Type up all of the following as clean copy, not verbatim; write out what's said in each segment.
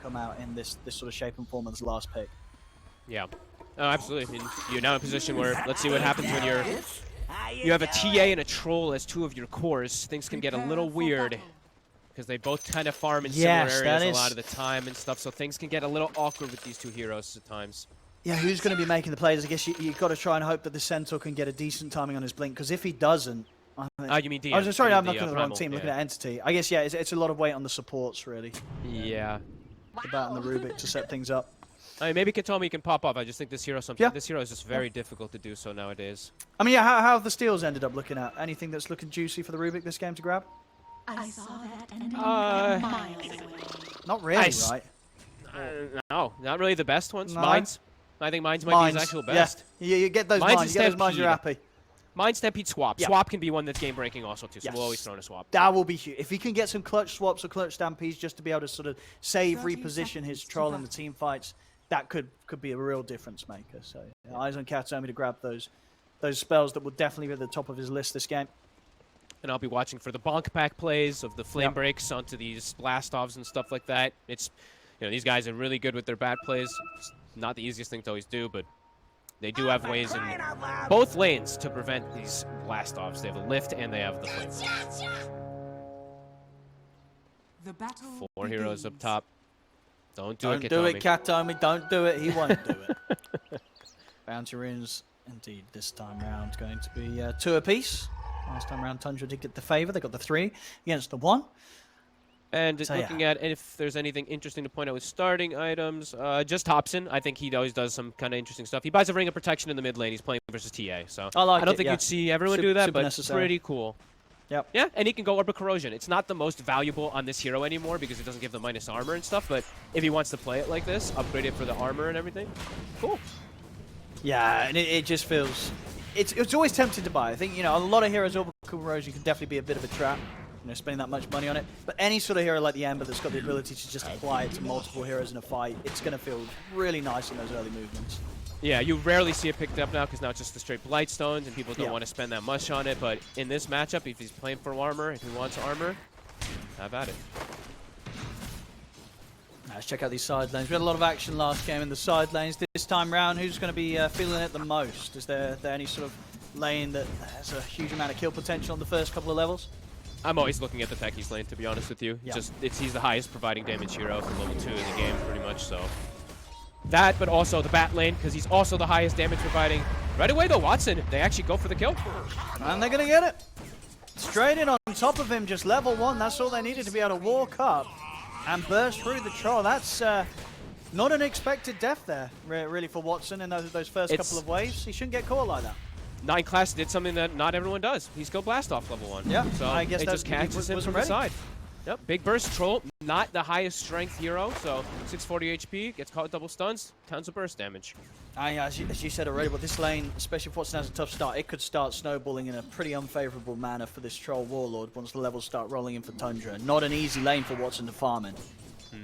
come out in this sort of shape and form of this last pick. Yeah. Oh, absolutely. I mean, you're now in a position where, let's see what happens when you have a TA and a Troll as two of your cores. Things can get a little weird because they both kind of farm in similar areas a lot of the time and stuff, so things can get a little awkward with these two heroes at times. Yeah, who's going to be making the plays? I guess you've got to try and hope that the Centaur can get a decent timing on his blink, because if he doesn't... you mean DM? Oh, sorry, I'm looking at the wrong Primal, team, yeah. looking at Entity. I guess, yeah, it's a lot of weight on the supports, really. Yeah. The Bat and the Rubik to set things up. I mean, maybe Katomi can pop off. I just think this hero this hero is just very difficult to do so nowadays. I mean, yeah, how have the steals ended up looking at? Anything that's looking juicy for the Rubik this game to grab? I saw that and miles away. Not really, right? No, not really the best ones. No. Mines. I think Mines might be his actual best. Yeah, you get those Mines, you get those Mines, you're happy. Mines, Stampede, Swap. Yeah. Swap can be one that's game-breaking also, too, so Yes. we'll always throw in a Swap. That will be huge. If he can get some clutch swaps or clutch stampedes just to be able to sort of save, reposition his Troll in the team fights, that could be a real difference maker. So yeah, eyes on Katomi to grab those spells that will definitely be at the top of his list this game. And I'll be watching for the bonk pack plays of the flame breaks onto these blast-offs and stuff like that. It's, you know, these guys are really good with their bat plays. It's not the easiest thing to always do, but they do have ways in both lanes to prevent these blast-offs. They have a lift and they have the flame. Four heroes up top. Don't do it, Katomi. Don't do it, Katomi. Don't do it. He won't do it. Bounty runes, indeed, this time round going to be 2 apiece. Last time around, Tundra did get the favor. They got the 3 against the 1. And So, looking at if there's anything interesting to point out with starting items, just Hobson. I think he always does some kind of interesting stuff. He buys a Ring of Protection in the mid lane. He's playing versus TA. So I don't think you'd see everyone do that, but necessary. pretty cool. Yep. Yeah, and he can go Orbital Corrosion. It's not the most valuable on this hero anymore because it doesn't give the minus armor and stuff, but if he wants to play it like this, upgrade it for the armor and everything, cool. Yeah, and it just feels... It's always tempting to buy. I think, you know, a lot of heroes, Orbital Corrosion can definitely be a bit of a trap, you know, spending that much money on it. But any sort of hero like the Ember that's got the ability to just apply it to multiple heroes in a fight, it's going to feel really nice in those early movements. Yeah, you rarely see it picked up now because now it's just the straight Blightstones and people don't want to spend that much on it. But in this matchup, if he's playing for armor, if he wants armor, have at it. Let's check out these side lanes. We had a lot of action last game in the side lanes. This time round, who's going to be feeling it the most? Is there any sort of lane that has a huge amount of kill potential on the first couple of levels? I'm always looking at the Techies lane, to be honest with you. Yeah. He's the highest providing damage hero from level 2 in the game, pretty much, so. That, but also the bat lane, because he's also the highest damage providing. Right away, though, Watson, they actually go for the kill. And they're going to get it. Straight in on top of him, just level 1. That's all they needed to be able to walk up and burst through the Troll. That's not an expected death there, really, for Watson in those first couple of waves. He shouldn't get caught like that. 9 class did something that not everyone does. He's go blast off level 1. Yeah, so I guess it just catches him from the side. Yep, big burst Troll, not the highest strength hero, so 640 HP, gets caught with double stuns, tons of burst damage. As you said already, but this lane, especially if Watson has a tough start, it could start snowballing in a pretty unfavorable manner for this Troll Warlord once the levels start rolling in for Tundra. Not an easy lane for Watson to farm in.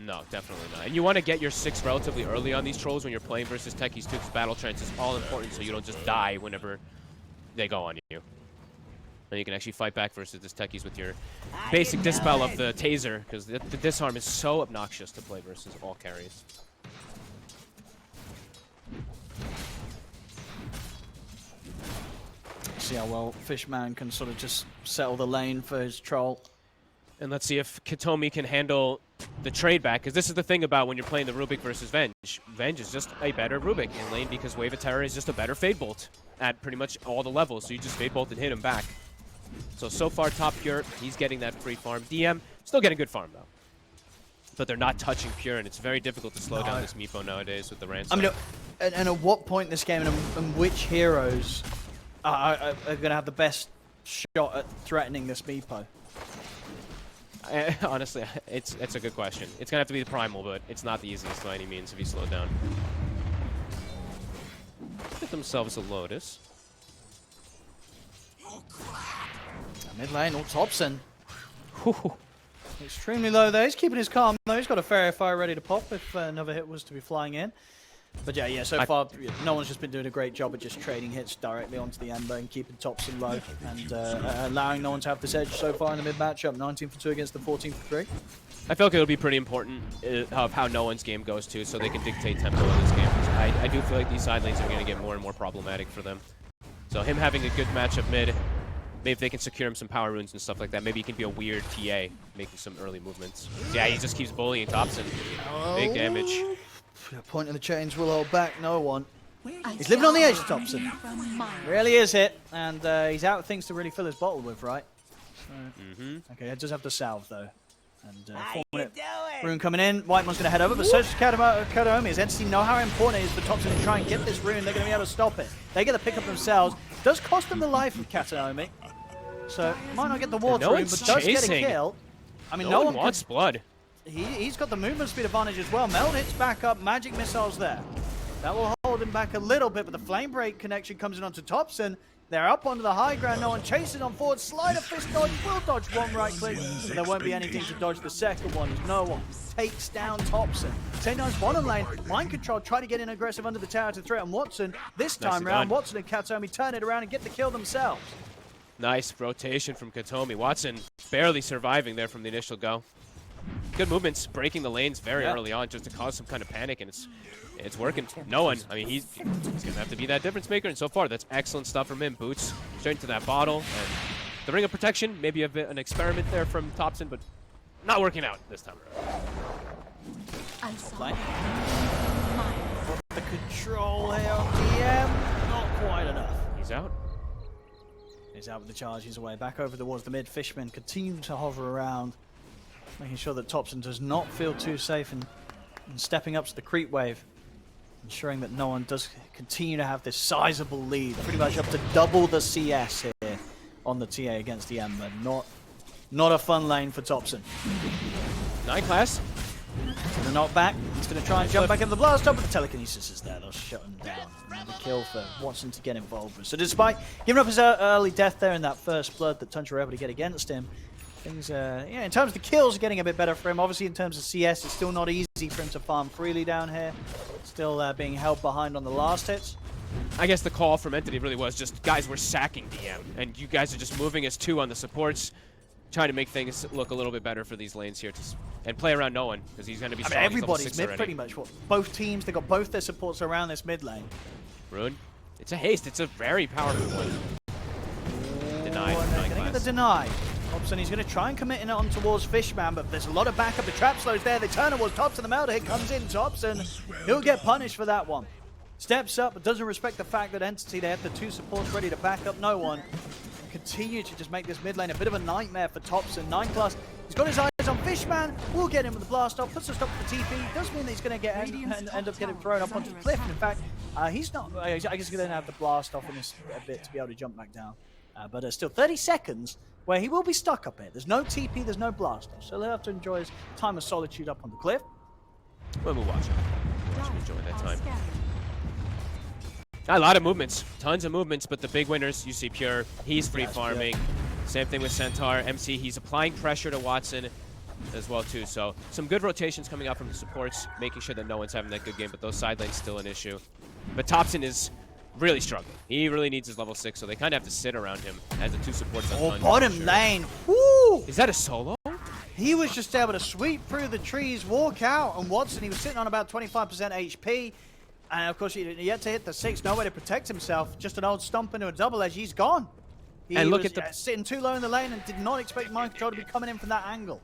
No, definitely not. And you want to get your 6 relatively early on these Trolls when you're playing versus Techies too, because Battle Trance is all important so you don't just die whenever they go on you. And you can actually fight back versus this Techies with your basic dispel of the Taser, because the disarm is so obnoxious to play versus all carries. See how well Fishman can sort of just settle the lane for his Troll. And let's see if Katomi can handle the trade back, because this is the thing about when you're playing the Rubik versus Venge. Venge is just a better Rubik in lane because Wave of Terror is just a better Fade Bolt at pretty much all the levels, so you just Fade Bolt and hit him back. So far, top Pure, he's getting that free farm. DM, still getting good farm, though. But they're not touching Pure, and it's very difficult to slow down this Meepo nowadays with the ransom. I mean, and at what point in this game and which heroes are going to have the best shot at threatening this Meepo? Honestly, it's a good question. It's going to have to be the Primal, but it's not the easiest by any means if you slow down. Get themselves a Lotus. Mid lane, all Thompson. Extremely low there. He's keeping his calm though. He's got a Fairy Fire ready to pop if another hit was to be flying in. But yeah, so far, no one's just been doing a great job of just trading hits directly onto the Ember and keeping Topson low and allowing no one to have this edge so far in the mid matchup. 19 for 2 against the 14 for 3. I feel like it'll be pretty important of how no one's game goes too, so they can dictate tempo in this game. I do feel like these side lanes are going to get more and more problematic for them. So him having a good matchup mid, maybe if they can secure him some power runes and stuff like that, maybe he can be a weird TA, making some early movements. Yeah, he just keeps bullying Topson. Big damage. Point in the chains will hold back no one. He's living on the edge, Topson. Really is it, and he's out of things to really fill his bottle with, right? So, okay, he does have the salve though. And 4 minute rune coming in. Whitemon's going to head over, but so does Kodomi. His entity know how important it is for Topson to try and get this rune. They're going to be able to stop it. They get the pick up themselves. Does cost them the life of Kodomi. So might not get the water rune, but does get a kill. I mean, no one wants blood. He's got the movement speed advantage as well. Meld hits back up. Magic missiles there. That will hold him back a little bit, but the flame break connection comes in onto Topson. They're up onto the high ground. No one chasing on forward. Slider fist dodge. Will dodge one right click, but there won't be anything to dodge the second one. No one takes down Topson. St. Nice bottom lane. Mind control. Try to get in aggressive under the tower to threaten Watson. This time round, Watson and Kodomi turn it around and get the kill themselves. Nice rotation from Kodomi. Watson barely surviving there from the initial go. Good movements, breaking the lanes very early on just to cause some kind of panic, and it's working. No one, I mean, he's going to have to be that difference maker, and so far, that's excellent stuff from him. Boots straight into that bottle, and the Ring of Protection, maybe a bit an experiment there from Topson, but not working out this time around. The control here on DM, not quite enough. He's out. He's out with the charge, he's away. Back over towards the mid. Fishman continue to hover around, making sure that Topson does not feel too safe and stepping up to the creep wave, ensuring that no one does continue to have this sizable lead, pretty much up to double the CS here on the TA against the Ember. Not a fun lane for Topson. 9 class. So the knockback, he's going to try and jump back in the blast up, but the telekinesis is there. They'll shut him down. And the kill for Watson to get involved with. So despite giving up his early death there in that first blood that Tundra were able to get against him, things, in terms of the kills, are getting a bit better for him. Obviously, in terms of CS, it's still not easy for him to farm freely down here. Still being held behind on the last hits. I guess the call from Entity really was just, guys, we're sacking DM, and you guys are just moving as 2 on the supports, trying to make things look a little bit better for these lanes here, and play around no one, because he's going to be strong. Everybody's mid pretty much. Both teams, they got both their supports around this mid lane. Rune, it's a haste. It's a very powerful one. Denied. Going to get the deny. Topson, he's going to try and commit it on towards Fishman, but there's a lot of backup. The trap slows there. They turn towards Topson. The Melder hit comes in. Topson, he'll get punished for that one. Steps up, but doesn't respect the fact that Entity, they have the 2 supports ready to back up no one. Continue to just make this mid lane a bit of a nightmare for Topson. 9 plus, he's got his eyes on Fishman. We'll get him with the blast off. Puts a stop for TP. Does mean that he's going to end up getting thrown up onto the cliff. In fact, he's not. I guess he's going to have the blast off in this a bit to be able to jump back down. But still 30 seconds where he will be stuck up here. There's no TP, there's no blast off. So he'll have to enjoy his time of solitude up on the cliff. We'll watch him. Watch him enjoy that time. A lot of movements, tons of movements, but the big winners, you see Pure, he's free farming. Same thing with Centaur. MC, he's applying pressure to Watson as well too. So some good rotations coming out from the supports, making sure that no one's having that good game, but those side lanes still an issue. But Topson is really struggling. He really needs his level 6, so they kind of have to sit around him as the 2 supports on bottom lane. Woo! Is that a solo? He was just able to sweep through the trees, walk out, and Watson, he was sitting on about 25% HP. And of course, he yet to hit the 6, no way to protect himself. Just an old stomp into a double edge, he's gone. He was sitting too low in the lane and did not expect mind control to be coming in from that angle.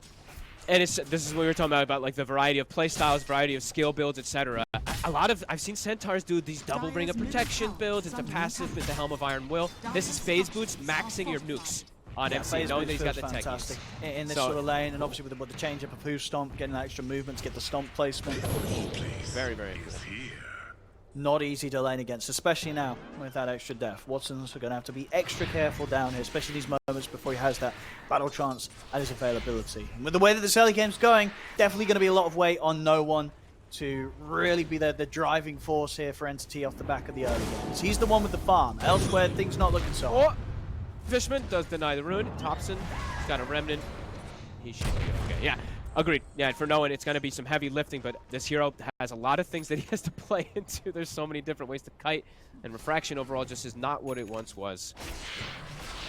And this is what we were talking about like the variety of play styles, variety of skill builds, etc. I've seen Centaurs do these double ring of protection builds into passive with the Helm of Iron Will. This is phase boots, maxing your nukes on MC, knowing that he's got the techniques. In this sort of lane, and obviously with the change up of who stomp, getting that extra movement to get the stomp placement. Very, very good. Not easy to lane against, especially now with that extra death. Watson's going to have to be extra careful down here, especially these moments before he has that battle chance at his availability. And with the way that this early game's going, definitely going to be a lot of weight on no one to really be the driving force here for Entity off the back of the early games. He's the one with the farm. Elsewhere, things not looking so hot. Fishman does deny the rune. Topson, he's got a remnant. He should be okay. Yeah. Agreed. Yeah, and for Nolan, it's going to be some heavy lifting, but this hero has a lot of things that he has to play into. There's so many different ways to kite, and refraction overall just is not what it once was.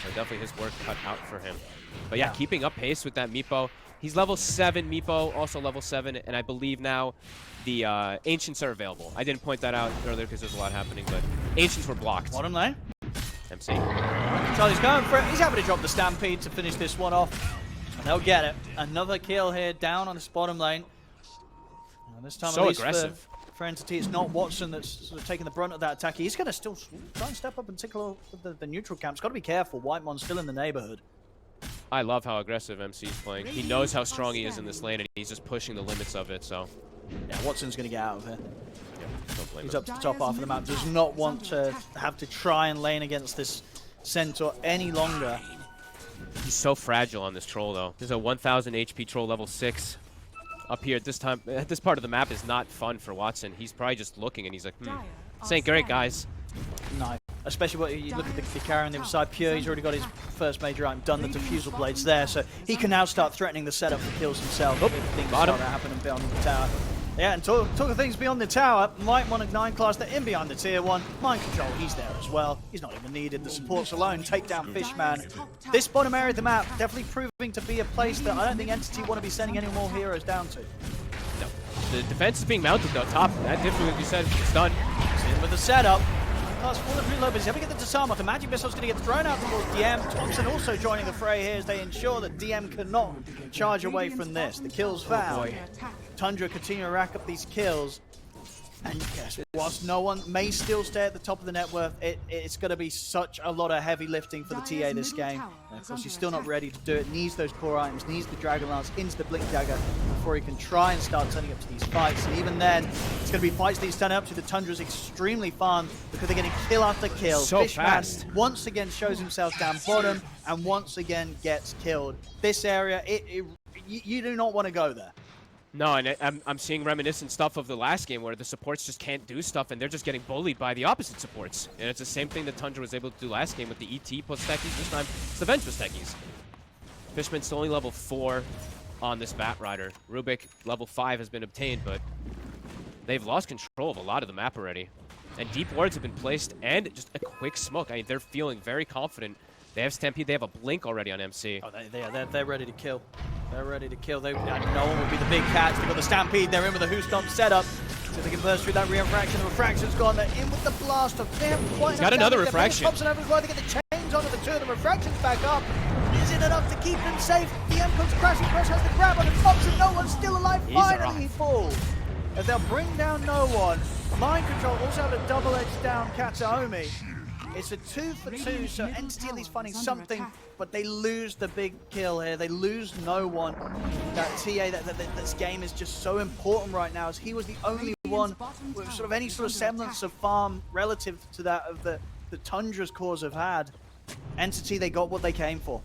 So definitely his work cut out for him. But yeah, keeping up pace with that Meepo. He's level 7, Meepo, also level 7, and I believe now the Ancients are available. I didn't point that out earlier because there's a lot happening, but Ancients were blocked. Bottom lane. MC. Charlie's going for it. He's happy to drop the Stampede to finish this one off. And they'll get it. Another kill here down on this bottom lane. And this time, So at least aggressive. for Entity, it's not Watson that's sort of taking the brunt of that attack. He's going to still try and step up and tickle the neutral camp. He's got to be careful. Whitemon's still in the neighborhood. I love how aggressive MC is playing. He knows how strong he is in this lane, and he's just pushing the limits of it, so... Yeah, Watson's going to get out of here. Yeah, don't blame He's him. up to the top half of the map. Does not want to have to try and lane against this Centaur any longer. He's so fragile on this troll, though. There's a 1,000 HP troll level 6 up here at this time. This part of the map is not fun for Watson. He's probably just looking, and he's like, this ain't great, guys. No. Especially when you look at the carry on the other side. Pure, he's already got his first major item done, the Diffusal Blades there, so he can now start threatening the setup for kills himself if things start to happen beyond the tower. Yeah, and talk of things beyond the tower, might want a 9 class that in behind the tier 1. Mind control, he's there as well. He's not even needed. The supports alone take down Fishman. This bottom area of the map definitely proving to be a place that I don't think Entity want to be sending any more heroes down to. No. The defense is being mounted, though. Top. That difference, like you said, it's done. He's in with the setup. Class falling pretty low, but he's able to get the disarm off. The magic missile's going to get thrown out towards DM. Thompson also joining the fray here as they ensure that DM cannot charge away from this. The kills found. Tundra continue to rack up these kills. And yes, whilst no one may still stay at the top of the net worth, it's going to be such a lot of heavy lifting for the TA this game. And of course, he's still not ready to do it. Needs those core items, needs the Dragon Lance into the Blink Dagger before he can try and start turning up to these fights. And even then, it's going to be fights that he's turning up to. The Tundra's extremely fun because they're getting kill after kill. So fast. Once again shows himself down bottom and once again gets killed. This area, you do not want to go there. No, and I'm seeing reminiscent stuff of the last game where the supports just can't do stuff and they're just getting bullied by the opposite supports. And it's the same thing that Tundra was able to do last game with the ET plus techies. This time, it's the Venge plus techies. Fishman's only level 4 on this Bat Rider. Rubik, level 5 has been obtained, but they've lost control of a lot of the map already. And deep wards have been placed and just a quick smoke. I mean, they're feeling very confident. They have Stampede, they have a blink already on MC. Oh, they're ready to kill. They're ready to kill. No one will be the big cats. They've got the Stampede. They're in with the Who Stomp setup. So they can burst through that refraction. The refraction's gone. They're in with the blast of them. He's got another refraction. Thompson over as well. They get the chains onto the 2 of the refractions back up. Is it enough to keep him safe? The M comes crashing. Cross has the grab on him. Thompson, no one's still alive. Finally he falls. As they'll bring down no one. Mind control also have a double-edged down Kataomi. It's a 2 for 2, so Entity at least finding something, but they lose the big kill here. They lose no one. That TA, this game is just so important right now, as he was the only one with sort of any sort of semblance of farm relative to that of the Tundra's cores have had. Entity, they got what they came for.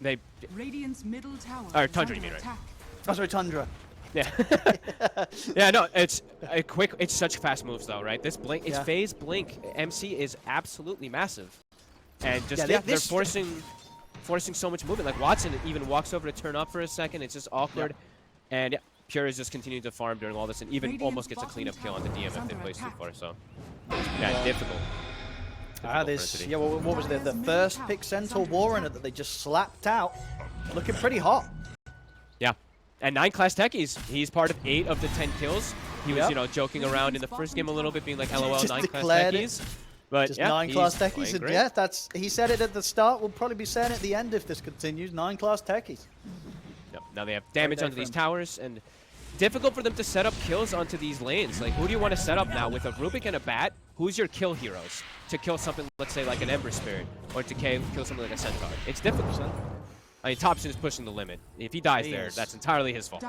They... Radiant's middle tower. Or Tundra, you mean, right? Oh, sorry, Tundra. Yeah. Yeah, no, it's a quick, it's such fast moves though, right? This blink, it's phase blink. MC is absolutely massive. And just, they're forcing so much movement. Like Watson even walks over to turn up for a second. It's just awkward. And yeah, Pure is just continuing to farm during all this and even almost gets a cleanup kill on the DM if they play too far, so. Yeah, difficult. What was the first pick Centaur Warren that they just slapped out? Looking pretty hot. Yeah. And 9 class techies. He's part of 8 of the 10 kills. He was, you know, joking around in the first game a little bit, being like, LOL, 9 class techies. But just yeah, 9 class techies. And yeah, he said it at the start. We'll probably be saying it at the end if this continues. 9 class techies. Yep. Now they have damage onto these towers, and difficult for them to set up kills onto these lanes. Like, who do you want to set up now with a Rubik and a Bat? Who's your kill heroes to kill something, let's say, like an Ember Spirit, or to kill something like a Centaur? It's difficult. I mean, Thompson is pushing the limit. If he dies there, that's entirely his fault.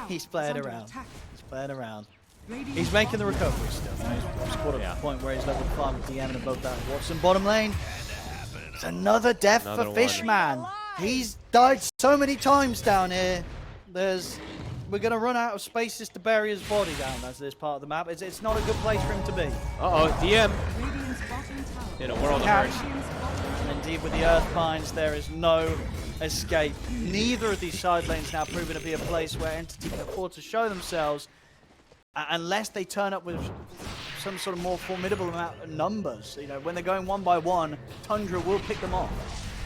He's playing around. He's playing around. He's making the recovery still. He's caught at the point where he's level 5 with DM and above that. Watson bottom lane. It's another death for Fishman. He's died so many times down here. We're going to run out of spaces to bury his body down as this part of the map. It's not a good place for him to be. Uh-oh, DM. In a world of hurt. And indeed, with the Earth Pines, there is no escape. Neither of these side lanes now proven to be a place where Entity can afford to show themselves unless they turn up with some sort of more formidable amount of numbers. You know, when they're going one by one, Tundra will pick them off.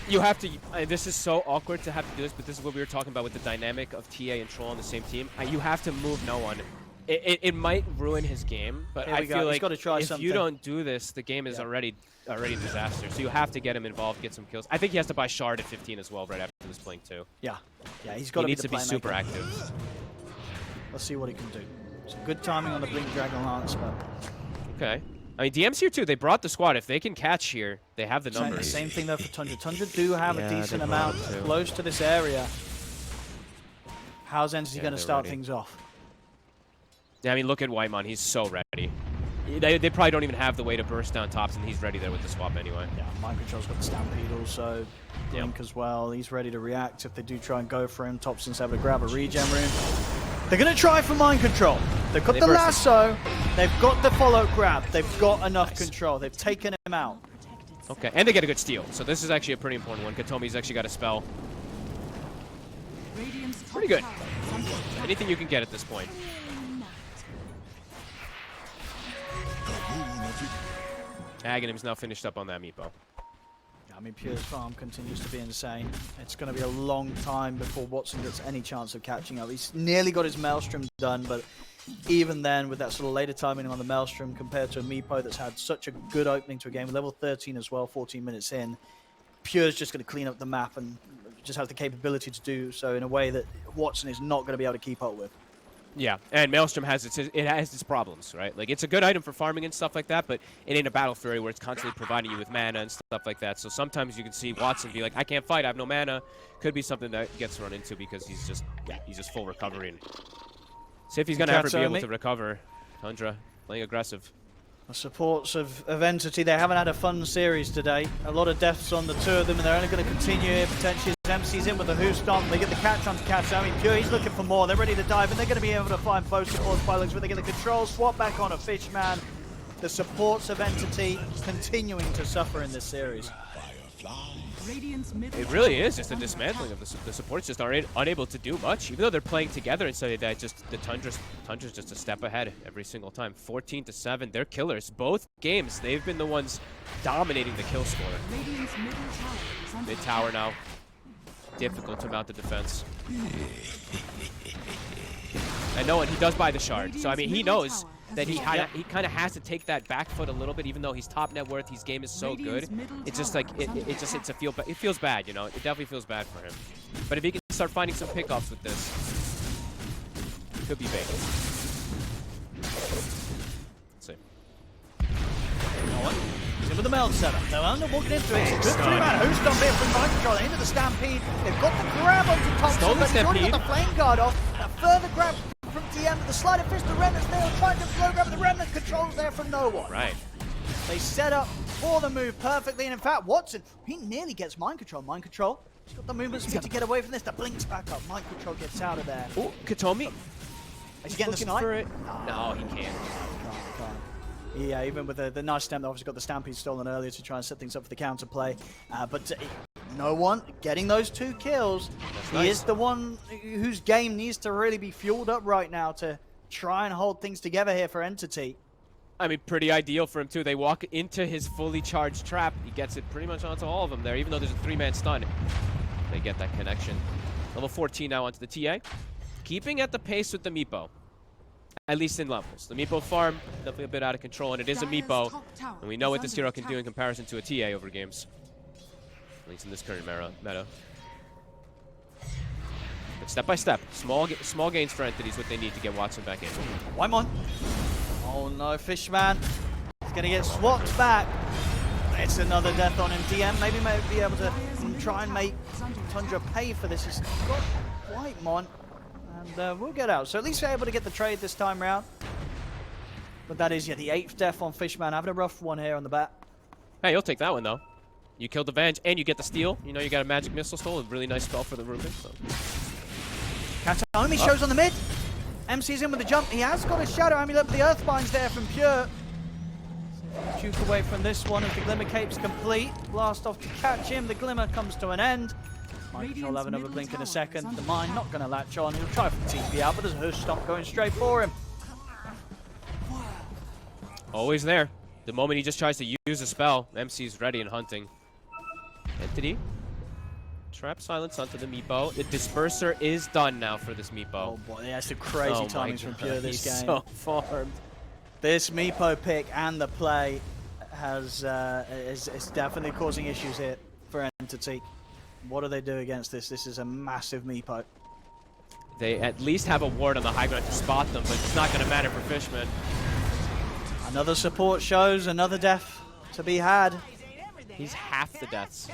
You have to, this is so awkward to have to do this, but this is what we were talking about with the dynamic of TA and Troll on the same team. You have to move no one. It might ruin his game, but I feel like if you don't do this, the game is already a disaster. So you have to get him involved, get some kills. I think he has to buy Shard at 15 as well right after this playing too. Yeah, he's got to be the playmaker. He needs to be super active. Let's see what he can do. Some good timing on the Blink Dragon Lance, but... Okay. I mean, DM's here too. They brought the squad. If they can catch here, they have the numbers. Same thing though for Tundra. Tundra do have a decent amount close to this area. How's Entity going to start things off? Yeah, I mean, look at Whitemon. He's so ready. They probably don't even have the way to burst down tops, and he's ready there with the swap anyway. Yeah, Mind Control's got the Stampede also. Blink as well. He's ready to react if they do try and go for him. Topson's able to grab a regen rune. They're going to try for Mind Control. They've got the lasso. They've got the follow grab. They've got enough control. They've taken him out. Okay, and they get a good steal. So this is actually a pretty important one. Katomi's actually got a spell. Pretty good. Anything you can get at this point. Aghanim's now finished up on that Meepo. I mean, Pure's farm continues to be insane. It's going to be a long time before Watson gets any chance of catching up. He's nearly got his Maelstrom done, but even then, with that sort of later timing on the Maelstrom compared to a Meepo that's had such a good opening to a game, level 13 as well, 14 minutes in, Pure's just going to clean up the map and just has the capability to do so in a way that Watson is not going to be able to keep up with. Yeah, and Maelstrom has its problems, right? Like, it's a good item for farming and stuff like that, but it ain't a Battle Fury where it's constantly providing you with mana and stuff like that. So sometimes you can see Watson be like, I can't fight, I have no mana. Could be something that gets run into because he's just full recovery. And see if he's going to ever be able to recover. Tundra playing aggressive. The supports of Entity, they haven't had a fun series today. A lot of deaths on the two of them, and they're only going to continue here potentially. MC's in with a Who Stomp. They get the catch on to catch. I mean, Pure, he's looking for more. They're ready to dive, and they're going to be able to find both supports by looks where they get the control, swap back on a Fishman. The supports of Entity continuing to suffer in this series. It really is just a dismantling of the supports just are unable to do much, even though they're playing together instead of that. Just the Tundra's just a step ahead every single time. 14-7, they're killers. Both games, they've been the ones dominating the kill score. Mid tower now, difficult to mount the defense. And no one, he does buy the shard, so I mean he knows that he kind of has to take that back foot a little bit, even though he's top net worth, his game is so good. It's just like it feels bad, you know. It definitely feels bad for him. But if he can start finding some pickoffs with this, it could be big. Let's see. He's in with the meld setup. They're walking into it. It's a good three-man Who Stomp here from Mind Control into the Stampede. They've got the grab onto Thompson, but he's already got the Flame Guard off. A further grab from DM, the sleight of fist, the Remnant's nail, trying to flow grab, the Remnant controls there from no one. Right. They set up for the move perfectly, and in fact, Watson, he nearly gets Mind Control. Mind Control, he's got the movement speed to get away from this. The Blink's back up. Mind Control gets out of there. Oh, Katomi. Is he getting the snipe? No, he can't. Yeah, even with the nice stem, they obviously got the Stampede stolen earlier to try and set things up for the counterplay. But no one getting those 2 kills. He is the one whose game needs to really be fueled up right now to try and hold things together here for Entity. I mean, pretty ideal for him, too. They walk into his fully charged trap. He gets it pretty much onto all of them there, even though there's a 3-man stun. They get that connection. Level 14 now onto the TA. Keeping at the pace with the Meepo. At least in levels. The Meepo farm, definitely a bit out of control, and it is a Meepo. And we know what this hero can do in comparison to a TA over games. At least in this current meta. But step by step, small gains for Entity is what they need to get Watson back in. Whitemon. Oh no, Fishman. He's going to get swapped back. It's another death on him. DM maybe be able to try and make Tundra pay for this. He's got Whitemon. And we'll get out. So at least we're able to get the trade this time round. But that is, the 8th death on Fishman. Having a rough one here on the bat. Hey, you'll take that one, though. You killed the Venge, and you get the steal. You know you got a magic missile stole. A really nice spell for the Rubik. So. Kataomi shows on the mid. MC's in with the jump. He has got a Shadow Amulet, but the Earthbind's there from Pure. Juke away from this one as the Glimmer Cape's complete. Blast off to catch him. The Glimmer comes to an end. Mind Control have another blink in a second. The Mine not going to latch on. He'll try for the TP out, but there's a Hush Stomp going straight for him. Always there. The moment he just tries to use a spell, MC's ready and hunting. Entity. Trap silence onto the Meepo. The Disperser is done now for this Meepo. Oh boy, yeah, some crazy timings from Pure this He's game. so farmed. This Meepo pick and the play is definitely causing issues here for Entity. What do they do against this? This is a massive Meepo. They at least have a ward on the high ground to spot them, but it's not going to matter for Fishman. Another support shows, another death to be had. He's half the deaths.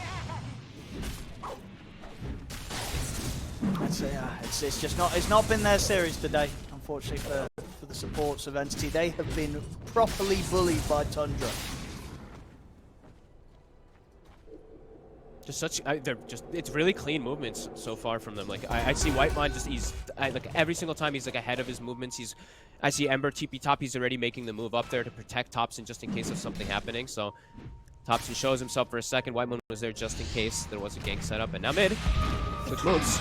It's just not. It's not been their series today, unfortunately for the supports of Entity. They have been properly bullied by Tundra. Just such, it's really clean movements so far from them. Like I see Whitemon like every single time he's like ahead of his movements. I see Ember TP top. He's already making the move up there to protect Thompson just in case of something happening. So Thompson shows himself for a second. Whitemon was there just in case there was a gank setup, and now mid. Quick moves.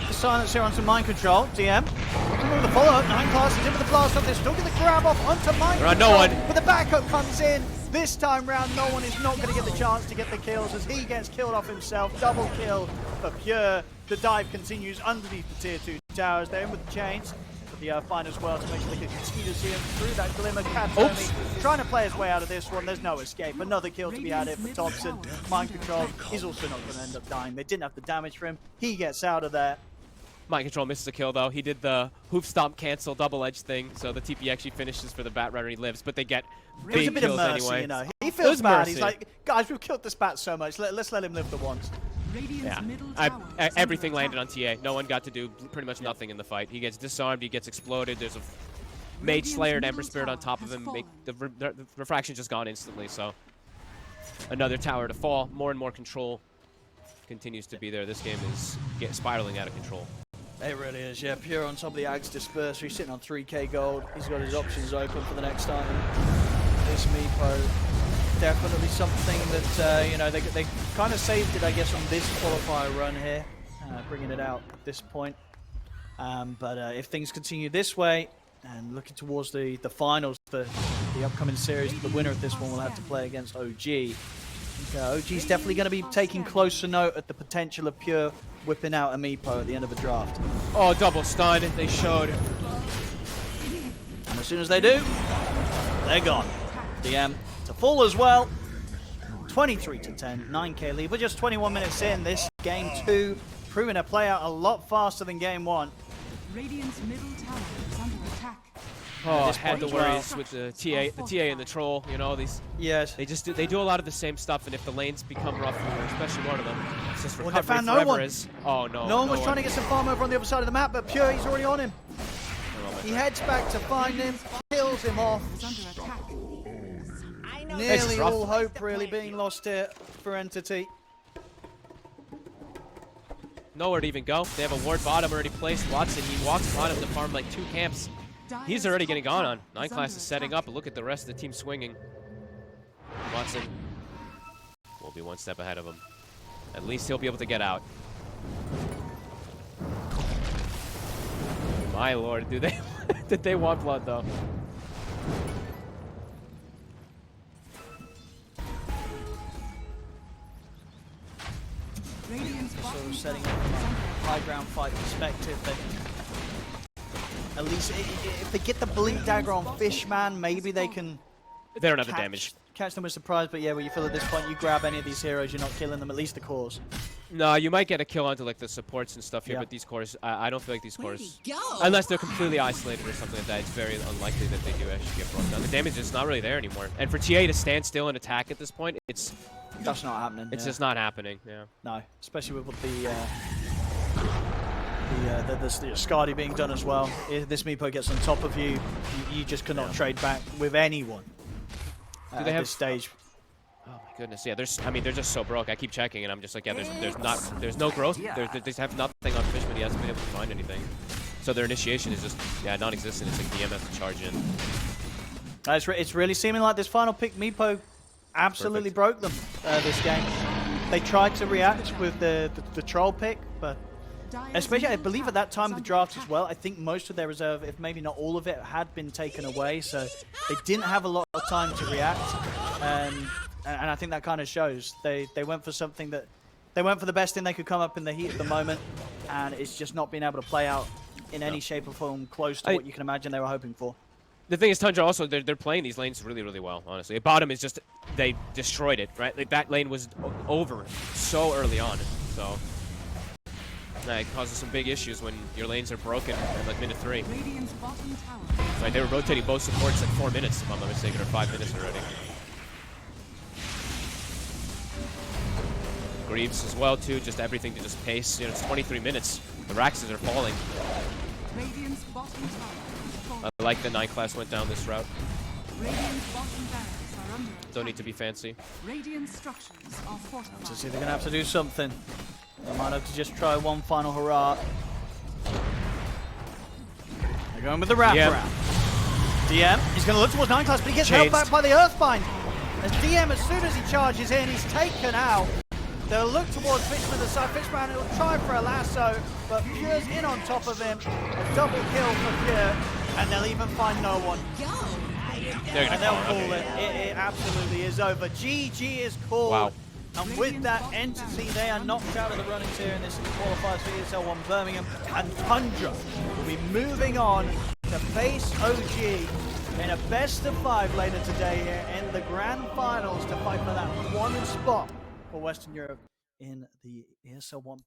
The silence here on some Mind Control. DM. With the follow-up. 9 classes in with the blast off. They're still getting the grab off onto Mind Control. No one. But the backup comes in. This time round, no one is not going to get the chance to get the kills as he gets killed off himself. Double kill for Pure. The dive continues underneath the tier 2 towers. They're in with the chains. But the Earthbind as well to make sure they can continue to see him through that glimmer. Katomi trying to play his way out of this one. There's no escape. Another kill to be had here for Thompson. Mind Control is also not going to end up dying. They didn't have the damage for him. He gets out of there. Mind Control misses a kill though. He did the hoof stomp cancel double edge thing, so the TP actually finishes for the Bat Rider. He lives, but they get big it was a bit of kills mercy, anyway. you know. He feels bad. Mercy. He's like, guys, we've killed this Bat so much. Let's let him live the once. Yeah, everything landed on TA. No one got to do pretty much nothing in the fight. He gets disarmed. He gets exploded. There's a Mage Slayer and Ember Spirit on top of him. The refraction just gone instantly. So another tower to fall. More and more control continues to be there. This game is spiraling out of control. It really is, yeah. Pure on top of the Axe Disperser. He's sitting on 3k gold. He's got his options open for the next time. This Meepo, definitely something that, you know, they kind of saved it, I guess, on this qualifier run here, bringing it out at this point. But if things continue this way, and looking towards the finals, the upcoming series, the winner of this one will have to play against OG. OG's definitely going to be taking closer note at the potential of Pure whipping out a Meepo at the end of a draft. Oh, double stun. They showed. And as soon as they do, they're gone. DM to full as well. 23-10, 9k lead. We're just 21 minutes in. This game 2 proving to play out a lot faster than game 1. Radiant's middle tower is under attack. Oh, I had the worries with the TA and the troll. You know, these. Yes. They do a lot of the same stuff, and if the lanes become rough, especially one of them, it's just recovery they found forever. no one. Oh no. No one was trying to get some farm over on the other side of the map, but Pure, he's already on him. He heads back to find him, kills him off. Nearly all hope really being lost here for Entity. Nowhere to even go. They have a ward bottom already placed. Watson, he walks on him to farm like 2 camps. He's already getting gone on. 9 class is setting up, but look at the rest of the team swinging. Watson will be 1 step ahead of him. At least he'll be able to get out. My lord, did they want blood though? So setting up from a high ground fight perspective, at least if they get the blink dagger on Fishman, maybe they can. They don't have the damage. Catch them with surprise, but yeah, when you feel at this point, you grab any of these heroes, you're not killing them, at least the cores. No, you might get a kill onto like the supports and stuff here, but these cores, I don't feel like these cores, unless they're completely isolated or something like that, it's very unlikely that they do actually get broken down. The damage is not really there anymore. And for TA to stand still and attack at this point, that's not happening. It's just not happening. Yeah. No, especially with the Skadi being done as well. If this Meepo gets on top of you, you just cannot trade back with anyone at this stage. Oh my goodness, yeah. They're just so broke. I keep checking, and I'm just like, yeah. There's no growth. They have nothing on Fishman. He hasn't been able to find anything. So their initiation is just non-existent. It's like DMF to charge in. It's really seeming like this final pick Meepo absolutely broke them this game. They tried to react with the troll pick, but especially I believe at that time of the draft as well, I think most of their reserve, if maybe not all of it, had been taken away, so they didn't have a lot of time to react, and I think that kind of shows. They went for something that, they went for the best thing they could come up in the heat of the moment, and it's just not been able to play out in any shape or form close to what you can imagine they were hoping for. The thing is, Tundra also, they're playing these lanes really, really well, honestly. Bottom is just, they destroyed it, right? Like, that lane was over so early on, so it causes some big issues when your lanes are broken at like minute 3. Right, they were rotating both supports at 4 minutes, if I'm not mistaken, or 5 minutes already. Greaves as well, too, just everything to just pace. You know, it's 23 minutes. The Raxes are falling. I like the 9 class went down this route. Don't need to be fancy. To see they're gonna have to do something. They might have to just try one final hurrah. They're going with the wrap around. DM, he's gonna look towards 9 class, but he gets held back by the Earthbind. As DM, as soon as he charges in, he's taken out. They'll look towards Fishman the side. Fishman will try for a lasso, but Pure's in on top of him. A double kill for Pure, and they'll even find no one. And they'll call it. It absolutely is over. GG is called. Wow. And with that entity, they are knocked out of the runnings here in this qualifiers for ESL One Birmingham. And Tundra will be moving on to face OG in a best-of-5 later today here in the grand finals to fight for that one spot for Western Europe in the ESL One